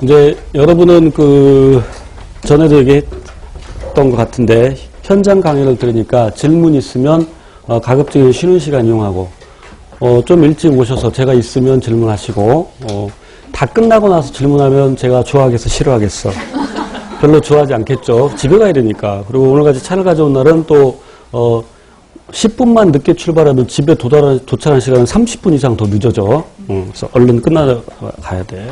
이제 여러분은 전에도 얘기했던 것 같은데 현장 강의를 들으니까 질문 있으면 가급적이면 쉬는 시간 이용하고 좀 일찍 오셔서 제가 있으면 질문하시고 다 끝나고 나서 질문하면 제가 좋아하겠어 싫어하겠어? 별로 좋아하지 않겠죠. 집에 가야 되니까. 그리고 오늘같이 차를 가져온 날은 또 10분만 늦게 출발하면 집에 도착하는 시간은 30분 이상 더 늦어져. 그래서 얼른 끝나서 가야 돼.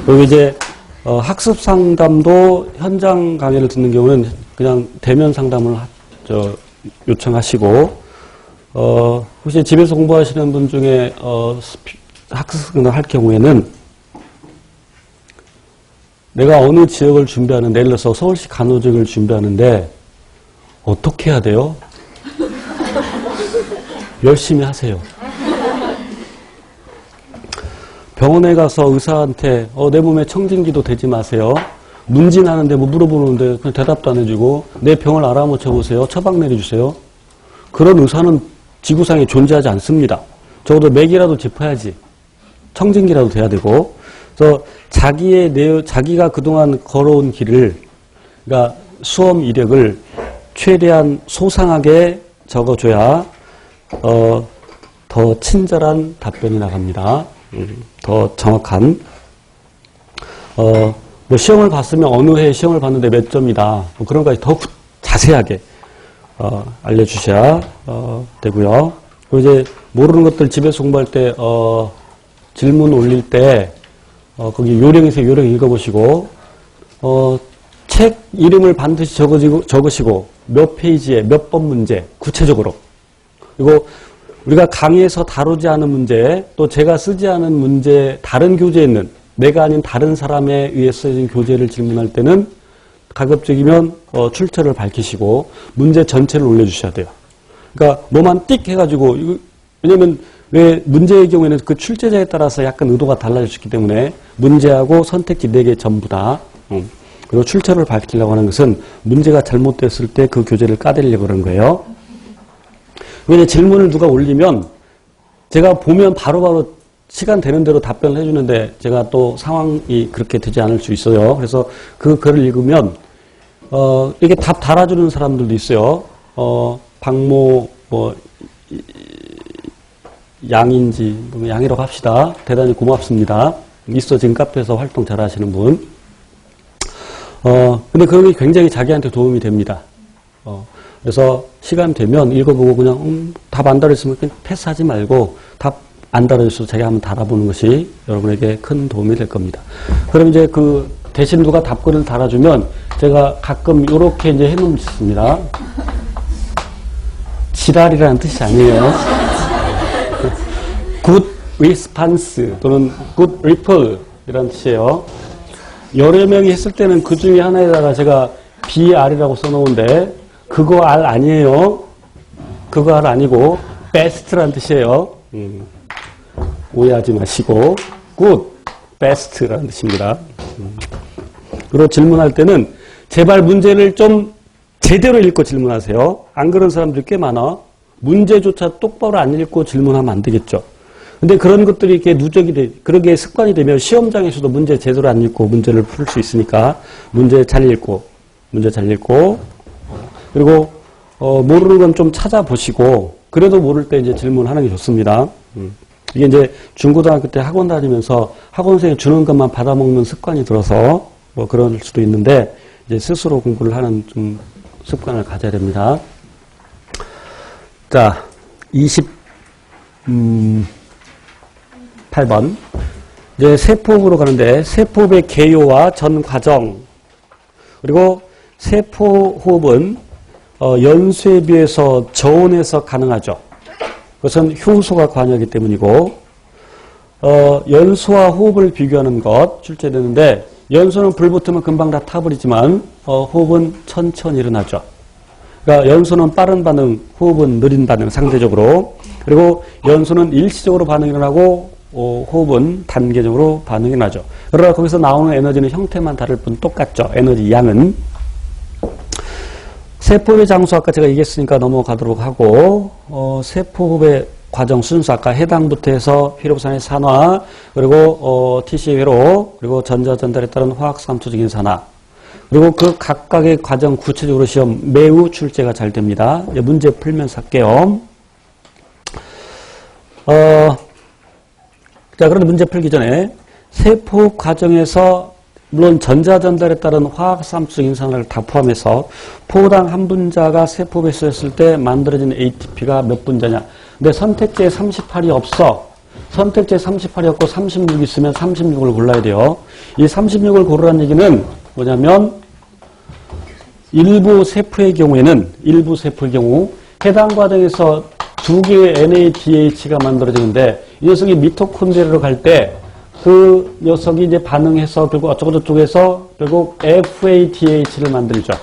그리고 이제 학습 상담도 현장 강의를 듣는 경우는 그냥 대면 상담을 요청하시고 혹시 집에서 공부하시는 분 중에 학습 상담을 할 경우에는 내가 어느 지역을 준비하는데 예를 들어서 서울시 간호직을 준비하는데 어떻게 해야 돼요? 열심히 하세요. 병원에 가서 의사한테 내 몸에 청진기도 대지 마세요. 문진하는데 뭐 물어보는데 그냥 대답도 안 해주고 내 병을 알아맞혀 보세요. 처방 내려주세요. 그런 의사는 지구상에 존재하지 않습니다. 적어도 맥이라도 짚어야지. 청진기라도 돼야 되고. 그래서 자기가 그동안 걸어온 길을, 그러니까 수험 이력을 최대한 소상하게 적어줘야 더 친절한 답변이 나갑니다. 더 정확한. 뭐 시험을 봤으면 어느 해 시험을 봤는데 몇 점이다. 뭐 그런 것까지 더 자세하게 알려주셔야 되고요. 그리고 이제 모르는 것들 집에서 공부할 때 질문 올릴 때 거기 요령에서 요령 읽어보시고 책 이름을 반드시 적으시고 몇 페이지에 몇 번 문제 구체적으로. 그리고 우리가 강의에서 다루지 않은 문제, 또 제가 쓰지 않은 문제, 다른 교재에 있는 내가 아닌 다른 사람에 의해 써진 교재를 질문할 때는 가급적이면 출처를 밝히시고 문제 전체를 올려주셔야 돼요. 그러니까 뭐만 띡 해가지고 왜냐면 왜 문제의 경우에는 그 출제자에 따라서 약간 의도가 달라질 수 있기 때문에 문제하고 선택지 4개 전부 다 그리고 출처를 밝히려고 하는 것은 문제가 잘못됐을 때 그 교재를 까대려고 그런 거예요. 왜냐 질문을 누가 올리면 제가 보면 바로바로 시간 되는 대로 답변을 해주는데 제가 또 상황이 그렇게 되지 않을 수 있어요. 그래서 그 글을 읽으면 이게 답 달아주는 사람들도 있어요. 박모 양인지 양이라고 합시다. 대단히 고맙습니다. 있어 지금 카페에서 활동 잘하시는 분. 근데 그게 굉장히 자기한테 도움이 됩니다. 그래서 시간 되면 읽어보고 그냥 답 안 달아있으면 그냥 패스하지 말고 답 안 달아있어도 자기 한번 달아보는 것이 여러분에게 큰 도움이 될 겁니다. 그럼 이제 그 대신 누가 답글을 달아주면 제가 가끔 이렇게 이제 해놓습니다. 지랄이라는 뜻이 아니에요. good response 또는 good reply 이라는 뜻이에요. 여러 명이 했을 때는 그 중에 하나에다가 제가 BR이라고 써놓은데 그거 R 아니에요. 그거 R 아니고 best라는 뜻이에요. 오해하지 마시고 good, best라는 뜻입니다. 그리고 질문할 때는 제발 문제를 좀 제대로 읽고 질문하세요. 안 그런 사람들이 꽤 많아. 문제조차 똑바로 안 읽고 질문하면 안 되겠죠. 근데 그런 것들이 이렇게 누적이 그러게 습관이 되면 시험장에서도 문제 제대로 안 읽고 문제를 풀 수 있으니까 문제 잘 읽고 그리고 모르는 건 좀 찾아보시고 그래도 모를 때 이제 질문하는 게 좋습니다. 이게 이제 중고등학교 때 학원 다니면서 학원 선생님이 주는 것만 받아먹는 습관이 들어서 뭐 그럴 수도 있는데 이제 스스로 공부를 하는 좀 습관을 가져야 됩니다. 자, 28번. 이제 세포호흡으로 가는데 세포호흡의 개요와 전 과정 그리고 세포호흡은 연수에 비해서 저온에서 가능하죠. 그것은 효소가 관여하기 때문이고 연수와 호흡을 비교하는 것 출제되는데 연수는 불 붙으면 금방 다 타버리지만 호흡은 천천히 일어나죠. 그러니까 연수는 빠른 반응, 호흡은 느린 반응 상대적으로. 그리고 연수는 일시적으로 반응이 일어나고 호흡은 단계적으로 반응이 나죠. 그러나 거기서 나오는 에너지는 형태만 다를 뿐 똑같죠. 에너지 양은. 세포의 장수 아까 제가 얘기했으니까 넘어가도록 하고 세포호흡의 과정 순서 아까 해당부터 해서 회로부산의 산화 그리고 TC 회로 그리고 전자 전달에 따른 화학 삼투적인 산화 그리고 그 각각의 과정 구체적으로 시험 매우 출제가 잘 됩니다. 이제 문제 풀면서 할게요. 자, 그런데 문제 풀기 전에 세포 과정에서 물론 전자 전달에 따른 화학 삼투적인 산화를 다 포함해서 포당 한 분자가 세포 배수했을 때 만들어진 ATP가 몇 분자냐. 근데 선택지에 38이 없어. 선택지에 38이 없고 36 있으면 36을 골라야 돼요. 이 36을 고르라는 얘기는 뭐냐면 일부 세포의 경우에는 일부 세포의 경우 해당 과정에서 두 개의 NADH가 만들어지는데 이 녀석이 미토콘드리아로 갈 때 그 녀석이 이제 반응해서 결국 어쩌고저쩌고 해서 결국 FADH를 만들죠.